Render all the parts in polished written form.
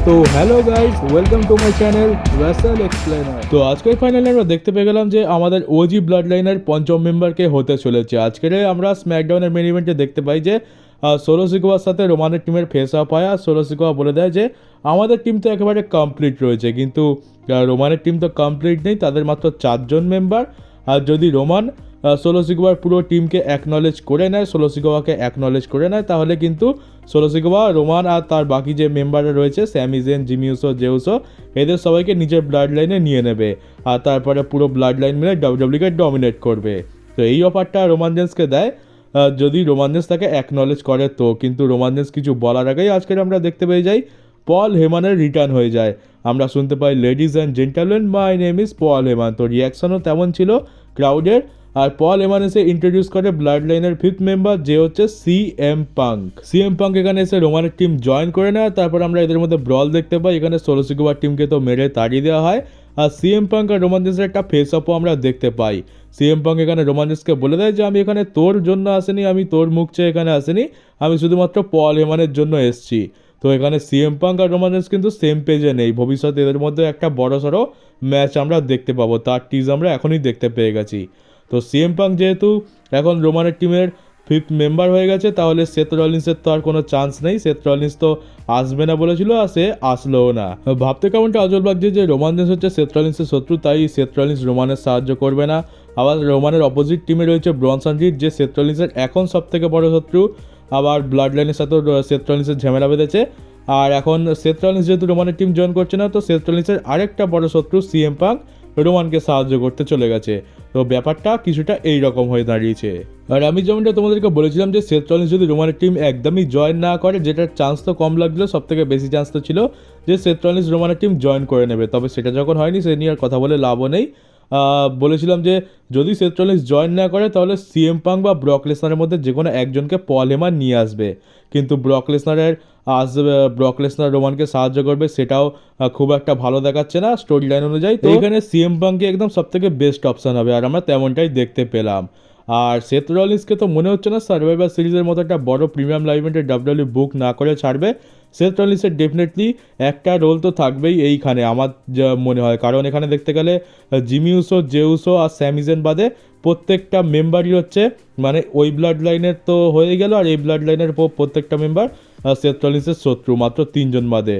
তো hello guys, welcome to my channel Rasel explainer. তো আজকের ফাইনালে আমরা দেখতে পেয়ে গেলাম যে আমাদের ওজি ব্লাড লাইনের পঞ্চম মেম্বারকে হতে চলেছে। আজকের আমরা স্ম্যাকডাউনের মেন ইভেন্টে দেখতে পাই যে সোলো সিকোয়ার সাথে রোমানের টিমের ফেস আপ হয়। আর সোলো সিকোয়া বলে দেয় যে আমাদের টিম তো একেবারে কমপ্লিট রয়েছে, কিন্তু রোমানের টিম তো কমপ্লিট নেই, তাদের মাত্র 4জন মেম্বার। আর যদি রোমান সোলো সিকোয়ার পুরো টিমকে অ্যাকনলেজ করে নেয়, সোলো সিকোয়াকে অ্যাকনলেজ করে নেয়, তাহলে কিন্তু সোলো সিকোয়া, রোমান আর তার বাকি যে মেম্বাররা রয়েছে স্যামিজেন, জিমিউসো, জেউসো, এদের সবাইকে নিজের ব্লাড লাইনে নিয়ে নেবে। আর তারপরে পুরো ব্লাড লাইন মিলে ডাব্লিউডাব্লিউকে ডমিনেট করবে। তো এই অফারটা রোমানজেন্সকে দেয় যদি রোমানজেন্স তাকে অ্যাকনলেজ করে। তো কিন্তু রোমানজেন্স কিছু বলার আগেই আজকের আমরা দেখতে পেয়ে যাই পল হেমানের রিটার্ন হয়ে যায়। আমরা শুনতে পাই ladies and gentleman, my name is Paul Heman. তো রিয়াকশনও তেমন ছিল ক্রাউডের। আর পল হেমান এসে ইন্ট্রোডিউস করে ব্লাড লাইনের 5th মেম্বার, যে হচ্ছে সিএম পাঙ্ক। সিএম পাঙ্ক এখানে এসে রোমানের টিম জয়েন করে নেয়। তারপর আমরা এদের মধ্যে ব্রল দেখতে পাই। এখানে সোলো সিকোয়ার টিমকে তো মেরে তাড়িয়ে দেওয়া হয়। আর সিএম পাঙ্ক আর রোমানজেন্সের একটা ফেস আপও আমরা দেখতে পাই। সিএম পাঙ্ক এখানে রোমানজেন্সকে বলে দেয় যে আমি এখানে তোর জন্য আসিনি, আমি তোর মুখ চেয়ে এখানে আসিনি, আমি শুধুমাত্র পল হেমানের জন্য এসেছি। তো এখানে সিএম পাঙ্ক আর রোমানজেন্স কিন্তু সেম পেজে নেই। ভবিষ্যতে এদের মধ্যে একটা বড়সড় ম্যাচ আমরা দেখতে পাবো, তার টিজ আমরা এখনই দেখতে পেয়ে গেছি। তো সিএম পাঙ্ক যেহেতু এখন রোমানের টিমের 5th মেম্বার হয়ে গেছে, তাহলে সেথ রলিন্সের তো আর কোনো চান্স নেই। সেথ রলিন্স তো আসবে না বলেছিল, আর সে আসলোও না। ভাবতে কেমনটা আজব লাগছে যে রোমানজেন্স হচ্ছে সেথ রলিন্সের শত্রু, তাই সেথ রলিন্স রোমানের সাহায্য করবে না। আবার রোমানের অপোজিট টিমে রয়েছে ব্রনসন রিড, যে সেথ রলিন্সের এখন সব থেকে বড় শত্রু। আবার ব্লাড লাইনের সাথেও সেথ রলিন্সের ঝামেলা বেঁধেছে। আর এখন সেথ রলিন্স যেহেতু রোমানের টিম জয়েন করছে না, তো সেথ রলিন্সের আরেকটা বড় শত্রু সিএম পাঙ্ক রোমানকে সাহায্য করতে চলে গেছে। তো ব্যাপারটা কিছুটা এই রকম হয়ে দাঁড়িয়েছে। আর আমি যেমনটা তোমাদেরকে বলেছিলাম যে সেথ রলিন্স যদি রোমানের টিম একদমই জয়েন না করে, যেটার চান্স তো কম লাগছিল, সব থেকে বেশি চান্স তো ছিল যে সেথ রলিন্স রোমানের টিম জয়েন করে নেবে। তবে সেটা যখন হয়নি, সে নিয়ে আর কথা বলে লাভও নেই। বলেছিলাম যে যদি সেথ রলিন্স জয়েন না করে, তাহলে সিএম পাঙ্ক বা ব্রক লেসনারের মধ্যে যে কোনো একজনকে পল হেমান নিয়ে আসবে। কিন্তু ব্রক লেসনার রোমানকে সাহায্য করবে, সেটাও খুব একটা ভালো দেখাচ্ছে না স্টোরি লাইন অনুযায়ী। তো এখানে সিএম পাঙ্কই একদম সব থেকে বেস্ট অপশন হবে, আর আমরা তেমনটাই দেখতে পেলাম। আর সেথ রলিন্সকে তো মনে হচ্ছে না সার্ভাইভার সিরিজের মতো একটা বড় প্রিমিয়াম লাইভ ইভেন্টে ডাব্লিউডাব্লিউ বুক না করে ছাড়বে। সেথ রলিন্সের ডেফিনেটলি একটা রোল তো থাকবেই এইখানে, আমার যা মনে হয়। কারণ এখানে দেখতে গেলে জিমিউসো, জেউসো আর স্যামিজেন বাদে প্রত্যেকটা মেম্বারই হচ্ছে, মানে ওই ব্লাড লাইনের তো হয়ে গেল, আর এই ব্লাড লাইনের প্রত্যেকটা মেম্বার সেথ রলিন্সের শত্রু, মাত্র 3জন বাদে।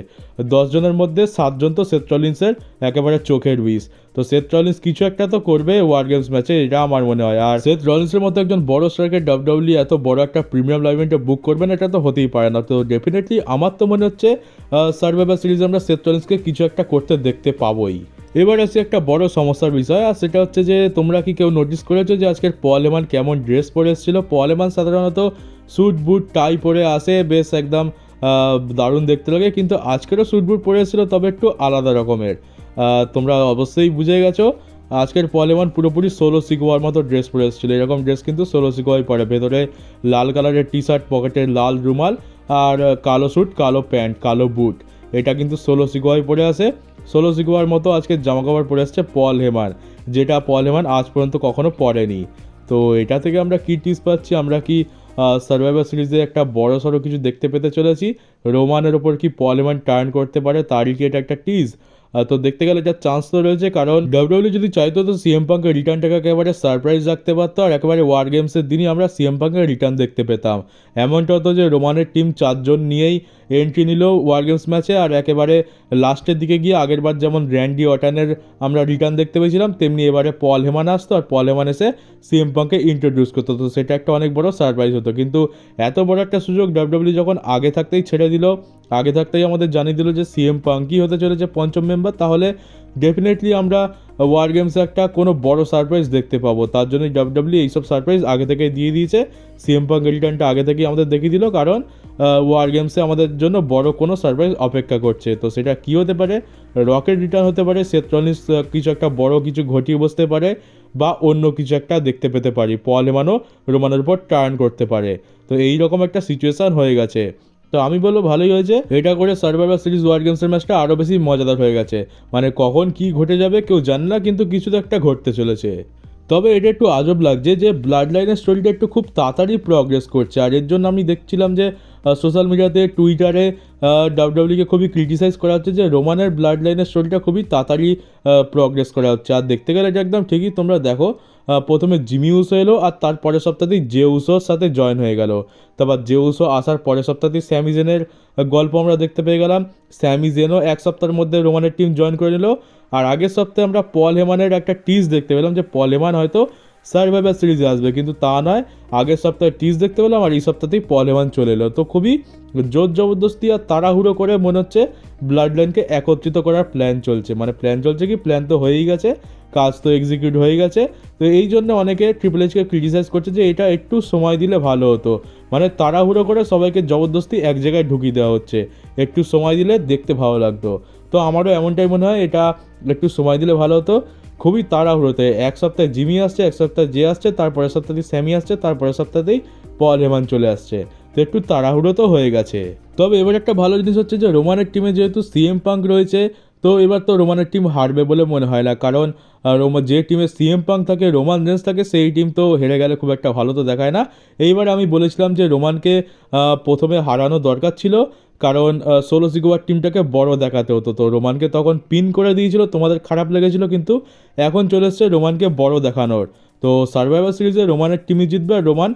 10 জনের মধ্যে 7 জন তো সেথ রলিন্সের একেবারে চোখের বিষ। তো সেথ রলিন্স কিছু একটা তো করবে ওয়ার গেমস ম্যাচে, এটা আমার মনে হয়। আর সেথ রলিন্সের মতো একজন বড় স্টারকে ডাব্লিউডাব্লিউ এত বড় একটা প্রিমিয়াম লাইভ ইভেন্টে বুক করবেন, এটা তো হতেই পারে না। তো ডেফিনেটলি আমার তো মনে হচ্ছে সার্ভাইভার সিরিজে আমরা সেথ রলিন্সকে কিছু একটা করতে দেখতে পাবোই। এবার আসছে একটা বড় সমস্যার বিষয়, আর সেটা হচ্ছে যে তোমরা কি কেউ নোটিস করেছো যে আজকের পল হেমান কেমন ড্রেস পরে এসেছিল? পল হেমান সাধারণত স্যুট বুট টাই পরে আসে, বেশ একদম দারুণ দেখতে লাগে, কিন্তু আজকেরও স্যুট বুট পরে এসেছিলো, তবে একটু আলাদা রকমের। তোমরা অবশ্যই বুঝে গেছো, আজকের পল হেমান পুরোপুরি সোলো সিকোয়ার মতো ড্রেস পরে এসেছিলো। এরকম ড্রেস কিন্তু সোলো সিকোয়াই পরে, ভেতরে লাল কালারের টি শার্ট, পকেটে লাল রুমাল, আর কালো স্যুট, কালো প্যান্ট, কালো বুট। এটা কিন্তু সোলো সিকোয়াই পরে আসে। সোলো সিকোয়ার মতো আজকে জামাকাপড় পরে আসছে পল হেমান, যেটা পল হেমান আজ পর্যন্ত কখনো পরেনি। তো এটা থেকে আমরা কি টিপস পাচ্ছি? আমরা কি সার্ভাইভার সিরিজে একটা বড় সড়ো কিছু দেখতে পেতে চলেছি? রোমানের ওপর কি পল হেমান টার্ন করতে পারে, তারই কি এটা একটা টিজ? তো দেখতে গেলে এটা চান্স তো রয়েছে, কারণ ডাব্লিউডাব্লিউ যদি চাইতো তো সিএম পাঙ্কের রিটার্নটাকে একেবারে সারপ্রাইজ রাখতে পারতো, আর একেবারে ওয়ার গেমসের দিনই আমরা সিএম পাঙ্কের রিটার্ন দেখতে পেতাম। এমনটা হতো যে রোমানের টিম 4 জন নিয়েই এন্ট্রি নিল ওয়ার গেমস ম্যাচে, আর একেবারে লাস্টের দিকে গিয়ে আগেরবার যেমন র্যান্ডি অর্টনের আমরা রিটার্ন দেখতে পেয়েছিলাম, তেমনি এবারে পল হেমান আসতো, আর পল হেমান এসে সিএম পাঙ্ককে ইন্ট্রোডিউস করতো। তো সেটা একটা অনেক বড় সারপ্রাইজ হতো। কিন্তু এত বড় একটা সুযোগ ডাব্লিউডাব্লিউ যখন আগে থাকতেই ছেড়ে দিল, আগে থাকতেই আমাদের জানিয়ে দিল যে সিএম পাঙ্কই হতে চলেছে পঞ্চম মেম্বার, তাহলে ডেফিনেটলি আমরা ওয়ার গেমসে একটা কোনো বড় সারপ্রাইজ দেখতে পাবো। তার জন্যই ডাব্লিউডাব্লিউ এইসব সারপ্রাইজ আগে থেকে দিয়ে দিয়েছে। সিএম পাঙ্ক রিটার্নটা আগে থেকেই আমাদের দেখিয়ে দিল, কারণ ওয়ার গেমসে আমাদের জন্য বড় কোনো সারপ্রাইজ অপেক্ষা করছে। তো সেটা কী হতে পারে? রকেট রিটার্ন হতে পারে, সেথ রলিন্স কিছু একটা বড় কিছু ঘটিয়ে বসতে পারে, বা অন্য কিছু একটা দেখতে পেতে পারি, পল হেমানও রোমানের উপর টার্ন করতে পারে। তো এই রকম একটা সিচুয়েশান হয়ে গেছে। তো আমি বলবো ভালোই হয়েছে, এটা করে সার্ভাইভার সিরিজ ওয়ার গেমসের ম্যাচটা আরও বেশি মজাদার হয়ে গেছে। মানে কখন কি ঘটে যাবে কেউ জানে না, কিন্তু কিছু তো একটা ঘটতে চলেছে। তবে এটা একটু আজব লাগছে যে ব্লাড লাইনের স্টোরিটা একটু খুব তাড়াতাড়ি প্রগ্রেস করছে, আর এর জন্য আমি দেখছিলাম যে সোশ্যাল মিডিয়াতে, টুইটারে ডাব্লিউডাব্লিউকে খুবই ক্রিটিসাইজ করা হচ্ছে যে রোমানের ব্লাড লাইনের স্টোরিটা খুবই তাড়াতাড়ি প্রগ্রেস করা হচ্ছে। আর দেখতে গেলে এটা একদম ঠিকই। তোমরা দেখো প্রথমে জিমি উসো এলো আর তার পরের সপ্তাহতেই জে উসোর সাথে জয়েন হয়ে গেল। তারপর জে উসো আসার পরের সপ্তাহতেই স্যামি জেনের গল্প আমরা দেখতে পেয়ে গেলাম। স্যামি জেনও এক সপ্তাহের মধ্যে রোমানের টিম জয়েন করে নিল। আর আগের সপ্তাহে আমরা পল হেমানের একটা টিজ দেখতে পেলাম যে পল হেমান হয়তো সার্ভাইভার সিরিজে আসবে, কিন্তু তা নয়। আগের সপ্তাহে টিজ দেখতে পেলাম আর এই সপ্তাহতেই পল হেমান চলে এলো। তো খুবই জোর জবরদস্তি আর তাড়াহুড়ো করে মনে হচ্ছে ব্লাড লাইনকে একত্রিত করার প্ল্যান চলছে। মানে প্ল্যান চলছে কি, প্ল্যান তো হয়েই গেছে, কাজ তো এক্সিকিউট হয়ে গেছে। তো এই জন্য অনেকে ট্রিপল এইচকে ক্রিটিসাইজ করছে যে এটা একটু সময় দিলে ভালো হতো। মানে তাড়াহুড়ো করে সবাইকে জবরদস্তি এক জায়গায় ঢুকিয়ে দেওয়া হচ্ছে, একটু সময় দিলে দেখতে ভালো লাগতো। তো আমারও এমনটাই মনে হয়, এটা একটু সময় দিলে ভালো হতো। খুবই তাড়াহুড়োতে এক সপ্তাহে জিমি আসছে, এক সপ্তাহে জে আসছে, তারপরের সপ্তাহতেই স্যামি আসছে, তারপরের সপ্তাহতেই পল হেমান চলে আসছে। তো একটু তাড়াহুড়ো তো হয়ে গেছে। তবে এবার একটা ভালো জিনিস হচ্ছে যে রোমানের টিমে যেহেতু সিএম পাঙ্ক রয়েছে, তো এবার তো রোমানের টিম হারবে বলে মনে হয় না। কারণ যে টিমে সিএম পাঙ্ক থাকে, রোমান রেন্স থাকে, সেই টিম তো হেরে গেলে খুব একটা ভালো তো দেখায় না। এইবার আমি বলেছিলাম যে রোমানকে প্রথমে হারানো দরকার ছিল, কারণ সোলো সিকোয়ার টিমটাকে বড় দেখাতে হতো। তো রোমানকে তখন পিন করে দিয়েছিল, তোমাদের খারাপ লেগেছিল, কিন্তু এখন চলে এসছে রোমানকে বড় দেখানোর। তো সার্ভাইভার সিরিজে রোমানের টিমই জিতবে আর রোমান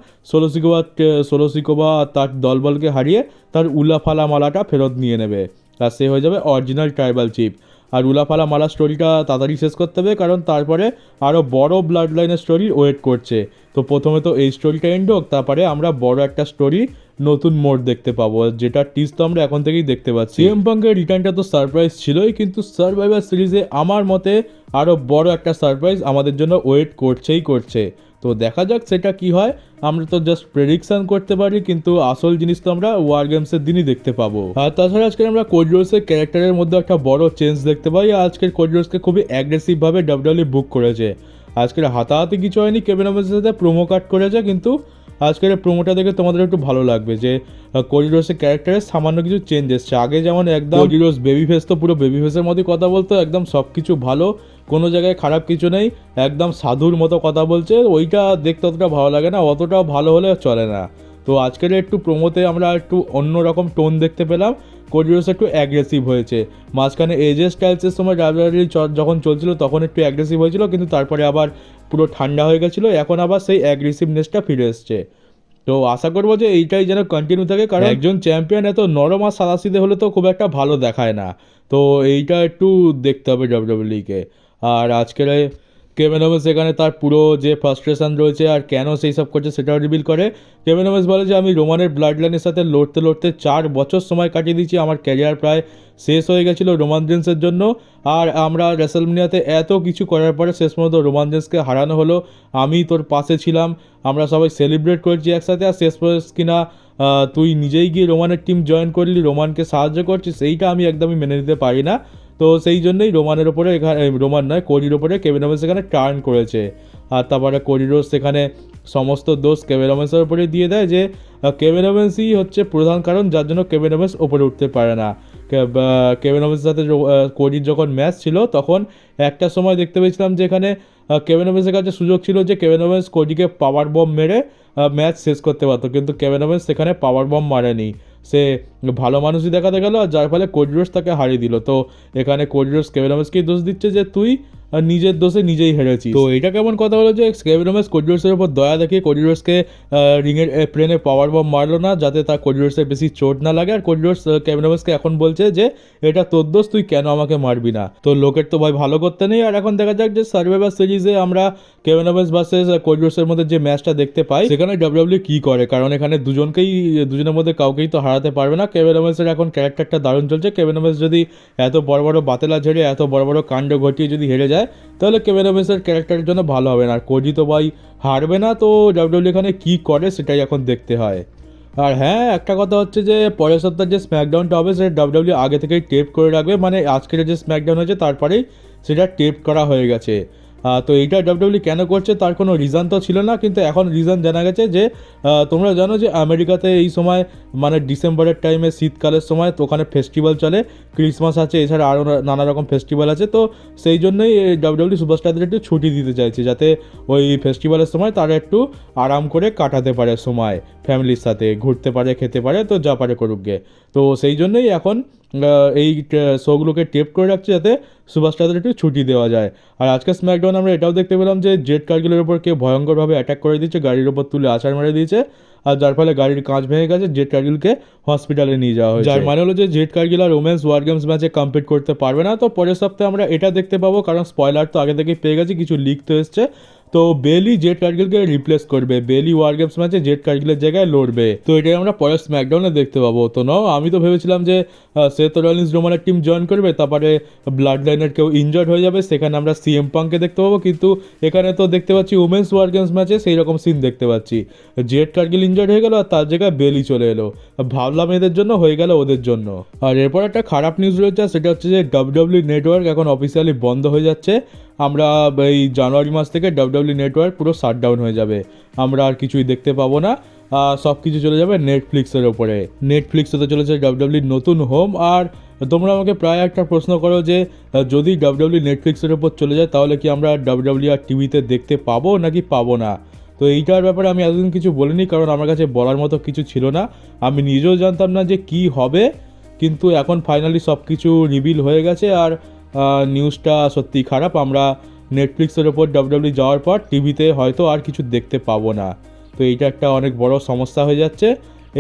সোলো সিকোয়া তার দলবলকে হারিয়ে তার উলাফালা মালাটা ফেরত নিয়ে নেবে আর সে হয়ে যাবে অরিজিনাল ট্রাইবাল চিফ। আর উলাফালা মালা স্টোরিটা তাড়াতাড়ি শেষ করতে হবে, কারণ তারপরে আরও বড় ব্লাড লাইনের স্টোরি ওয়েট করছে। তো প্রথমে তো এই স্টোরিটা এন্ড হোক, তারপরে আমরা বড় একটা স্টোরি নতুন মোড় দেখতে পাবো, যেটা টিজ তো আমরা এখন থেকেই দেখতে পাচ্ছি। সিএম পাঙ্কের রিটার্নটা তো সারপ্রাইজ ছিলই, কিন্তু সার্ভাইভার সিরিজে আমার মতে আরও বড় একটা সারপ্রাইজ আমাদের জন্য ওয়েট করছে। তো দেখা যাক সেটা কি হয়। আমরা তো জাস্ট প্রেডিকশন করতে পারি, কিন্তু আসল জিনিস তো আমরা ওয়ার গেমসের দিনই দেখতে পাবো। আর তাছাড়া আজকে আমরা কোড রোজের ক্যারেক্টারের মধ্যে একটা বড় চেঞ্জ দেখতে পাই। আজকের কোড রোজকে খুবই অ্যাগ্রেসিভভাবে ডাব্লিউডাব্লিউ বুক করেছে। আজকের হাতাহাতি কিছু হয়নি, কেভিন ওভেন্সের সাথে প্রোমো কাট করেছে, কিন্তু আজকের প্রোমোটা দেখে তোমাদের একটু ভালো লাগবে যে কোডি রোজের ক্যারেক্টারের সামান্য কিছু চেঞ্জ এসছে। আগে যেমন একদম কোডি রোজ বেবি ফেস, তো পুরো বেবি ফেসের মধ্যে কথা বলতো, একদম সব কিছু ভালো, কোনো জায়গায় খারাপ কিছু নেই, একদম সাধুর মতো কথা বলছে। ওইটা দেখতে অতটা ভালো লাগে না, অতটাও ভালো হলে চলে না। তো আজকের একটু প্রোমোতে আমরা একটু অন্যরকম টোন দেখতে পেলাম। কোডি রোজ একটু অ্যাগ্রেসিভ হয়েছে। মাঝখানে এজে স্টাইলসের সময় ডাব্লিউডাব্লিউ যখন চলছিল তখন একটু অ্যাগ্রেসিভ হয়েছিল, কিন্তু তারপরে আবার পুরো ঠান্ডা হয়ে গেছিলো। এখন আবার সেই অ্যাগ্রেসিভনেসটা ফিরে এসছে। তো আশা করবো যে এইটাই যেন কন্টিনিউ থাকে, কারণ একজন চ্যাম্পিয়ন এত নরম আর সাদাসিধে হলে তো খুব একটা ভালো দেখায় না। তো এইটা একটু দেখতে হবে ডাব্লিউডাব্লিউকে। আর আজকের কেভিন ওভেন্স এখানে তার পুরো যে ফ্রাস্ট্রেশন রয়েছে আর কেন সেই সব করছে সেটাও রিভিল করে। কেভিন ওভেন্স বলে যে আমি রোমানের ব্লাড লাইনের সাথে লড়তে 4 বছর সময় কাটিয়ে দিয়েছি, আমার ক্যারিয়ার প্রায় শেষ হয়ে গেছিলো রোমান রেন্সের জন্য। আর আমরা রেসলমেনিয়াতে এত কিছু করার পরে শেষ পর্যন্ত রোমান রেন্সকে হারানো হলো, আমি তোর পাশে ছিলাম, আমরা সবাই সেলিব্রেট করেছি একসাথে, আর শেষ পর্যন্ত কিনা তুই নিজেই গিয়ে রোমানের টিম জয়েন করলি, রোমানকে সাহায্য করছিস, সেইটা আমি একদমই মেনে নিতে পারি না। তো সেই জন্যই রোমানের ওপরে এখানে, রোমান নয় কোডির ওপরে কেভিন ওভেন্স এখানে টার্ন করেছে। আর তারপরে কোডি রোজ সেখানে সমস্ত দোষ কেভিন ওভেন্সের ওপরে দিয়ে দেয় যে কেভিন ওভেন্সই হচ্ছে প্রধান কারণ যার জন্য কেভিন ওভেন্স ওপরে উঠতে পারে না। কেভিন ওভেন্সের সাথে কোডির যখন ম্যাচ ছিল তখন একটা সময় দেখতে পেয়েছিলাম যে এখানে কেভিন ওভেন্সের কাছে সুযোগ ছিল যে কেভিন ওভেন্স কোডিকে পাওয়ার বম মেরে ম্যাচ শেষ করতে পারতো, কিন্তু কেভিন ওভেন্স সেখানে পাওয়ার বম মারেনি, সে ভালো মানুষই দেখাতে গেল, আর যার ফলে কোডি রোজ তাকে হারিয়ে দিল। তো এখানে কোডি রোজ কেভিন ওভেন্সকেই দোষ দিচ্ছে যে তুই নিজের দোষে নিজেই হেরেছিস। তো এটা কেমন কথা হলো যে কেভিন ওভেন্স কোডি রোজের উপর দয়া দেখিয়ে কোডি রোজকে রিংয়ের প্লেনে পাওয়ার বম মারলো না, যাতে তার কোডি রোজের বেশি চোট না লাগে। আর কোডি রোজ কেভিন ওভেন্সকে এখন বলছে যে এটা তোর দোষ, তুই কেন আমাকে মারবি না। তো লোকের তো ভাই ভালো করতে নেই। আর এখন দেখা যাক যে সার্ভাইভার সিরিজে আমরা কেভিন ওভেন্স ভার্সেস কোডি রোজের মধ্যে যে ম্যাচটা দেখতে পাই সেখানে ডাব্লিউডাব্লিউ কি করে, কারণ এখানে দুজনের মধ্যে কাউকেই তো হারাতে পারবে না। কেভিন ওভেন্সের এখন ক্যারেক্টারটা দারুণ চলছে। কেভিন ওভেন্স যদি এত বড় বড় বাতেলা ঝেড়ে এত বড় বড় কাণ্ড ঘটিয়ে যদি হেরে যায়, তাহলে কেভিন ওভেন্সের ক্যারেক্টারের জন্য ভালো হবে না। আর কোডি তো ভাই হারবে না। তো ডাব্লিউডাব্লিউ এখানে কী করে সেটাই এখন দেখতে হয়। আর হ্যাঁ, একটা কথা হচ্ছে যে পরের সপ্তাহে যে স্ম্যাকডাউনটা হবে সেটা ডাব্লিউডাব্লিউ আগে থেকেই টেপ করে রাখবে, মানে আজকের যে স্ম্যাকডাউন হয়েছে তারপরেই সেটা টেপ করা হয়ে গেছে। তো এইটা ডাব্লিউডাব্লিউ কেন করছে তার কোনো রিজন তো ছিল না, কিন্তু এখন রিজন জানা গেছে যে তোমরা জানো যে আমেরিকাতে এই সময় মানে ডিসেম্বরের টাইমে শীতকালের সময় তো ওখানে ফেস্টিভ্যাল চলে, ক্রিসমাস আছে, এছাড়া আরও নানা রকম ফেস্টিভ্যাল আছে। তো সেই জন্যই ডাব্লিউডাব্লিউ সুপারস্টারদের একটু ছুটি দিতে চাইছে, যাতে ওই ফেস্টিভ্যালের সময় তারা একটু আরাম করে কাটাতে পারে সময়, ফ্যামিলির সাথে ঘুরতে পারে, খেতে পারে, তো যা পারে করুক গে। তো সেই জন্যই এখন এই শোগুলোকে টেপ করে রাখছে যাতে সুপারস্টারদের একটু ছুটি দেওয়া যায়। আর আজকে স্ম্যাকডাউন আমরা এটাও দেখতে পেলাম যে জেড কার্গিলের ওপর কেউ ভয়ঙ্করভাবে অ্যাটাক করে দিয়েছে, গাড়ির ওপর তুলে আছাড় মেরে দিয়েছে, আর যার ফলে গাড়ির কাঁচ ভেঙে গেছে, জেড কার্গিলকে হসপিটালে নিয়ে যাওয়া হয়েছে। যার মানে হলো যে জেড কার্গিল আর ওমেন্স ওয়ার গেমস ম্যাচে কম্পিট করতে পারবে না। তো পরের সপ্তাহে আমরা এটা দেখতে পাবো, কারণ স্পয়লার তো আগে থেকেই পেয়ে গেছি, কিছু লিক তো এসছে। তো বেলি জেড কার্গিলকে রিপ্লেস করবে, বেলি ওয়ার গেমস ম্যাচে জেড কার্গিলের জায়গায় লড়বে। তো এটাই আমরা পরের স্ম্যাকডাউনে দেখতে পাবো। তো নাও, আমি তো ভেবেছিলাম যে সেথ রলিন্স রোমানের টিম জয়েন করবে, তারপরে ব্লাড লাইনের কেউ ইনজার্ড হয়ে যাবে, সেখানে আমরা সিএম পাঙ্ককে দেখতে পাবো। কিন্তু এখানে তো দেখতে পাচ্ছি উমেন্স ওয়ার গেমস ম্যাচে সেই রকম সিন দেখতে পাচ্ছি, জেড কার্গিল ইনজার্ড হয়ে গেল আর তার জায়গায় বেলি চলে এলো। ভাবলাম এদের জন্য হয়ে গেল ওদের জন্য। আর এরপর একটা খারাপ নিউজ রয়েছে, সেটা হচ্ছে যে ডাব্লিউডাব্লিউ নেটওয়ার্ক এখন অফিসিয়ালি বন্ধ হয়ে যাচ্ছে। আমরা এই জানুয়ারি মাস থেকে ডাব্লিউডাব্লিউ নেটওয়ার্ক পুরো শাটডাউন হয়ে যাবে, আমরা আর কিছুই দেখতে পাবো না। সব কিছু চলে যাবে নেটফ্লিক্সের ওপরে। নেটফ্লিক্স হতে চলেছে ডাব্লিউডাব্লিউর নতুন হোম। আর তোমরা আমাকে প্রায় একটা প্রশ্ন করো যে যদি ডাব্লিউডাব্লিউ নেটফ্লিক্সের ওপর চলে যায় তাহলে কি আমরা ডাব্লিউডাব্লিউ আর টিভিতে দেখতে পাবো নাকি পাবো না। তো এইটার ব্যাপারে আমি এতদিন কিছু বলিনি, কারণ আমার কাছে বলার মতো কিছু ছিল না, আমি নিজেও জানতাম না যে কি হবে। কিন্তু এখন ফাইনালি সব কিছু রিভিল হয়ে গেছে, আর নিউজটা সত্যিই খারাপ। আমরা নেটফ্লিক্সের ওপর ডাব্লিউডাব্লিউ যাওয়ার পর টিভিতে হয়তো আর কিছু দেখতে পাবো না। তো এইটা একটা অনেক বড় সমস্যা হয়ে যাচ্ছে।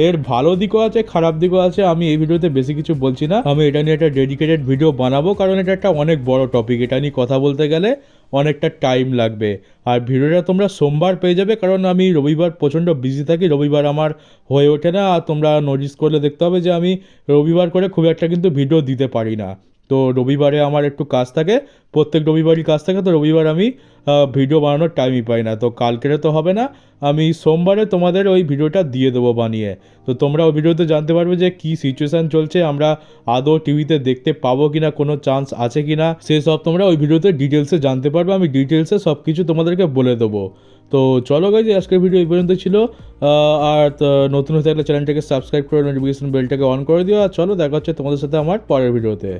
এর ভালো দিকও আছে, খারাপ দিকও আছে। আমি এই ভিডিওতে বেশি কিছু বলছি না, আমি এটা নিয়ে একটা ডেডিকেটেড ভিডিও বানাবো, কারণ এটা একটা অনেক বড় টপিক, এটা নিয়ে কথা বলতে গেলে অনেকটা টাইম লাগবে। আর ভিডিওটা তোমরা সোমবার পেয়ে যাবে, কারণ আমি রবিবার প্রচণ্ড বিজি থাকি, রবিবার আমার হয়ে ওঠে না। আর তোমরা নোটিস করলে দেখতে হবে যে আমি রবিবার করে খুব একটা কিন্তু ভিডিও দিতে পারি না। তো রবিবারে আমার একটু কাজ থাকে, প্রত্যেক রবিবারই কাজ থাকে, তো রবিবার আমি ভিডিও বানানোর টাইমই পাই না। তো কালকেরে তো হবে না, আমি সোমবারে তোমাদের ওই ভিডিওটা দিয়ে দেবো বানিয়ে। তো তোমরা ওই ভিডিওতে জানতে পারবে যে কী সিচুয়েশান চলছে, আমরা আদৌ টিভিতে দেখতে পাবো কি না, কোনো চান্স আছে কি না, সেসব তোমরা ওই ভিডিওতে ডিটেলসে জানতে পারবে। আমি ডিটেলসে সব কিছু তোমাদেরকে বলে দেবো। তো চলো গাইজ, আজকের ভিডিও এই পর্যন্ত ছিল। আর নতুন হয়ে থাকলে চ্যানেলটাকে সাবস্ক্রাইব করে নোটিফিকেশন বেলটাকে অন করে দিও। আর চলো, দেখা হচ্ছে তোমাদের সাথে আমার পরের ভিডিওতে।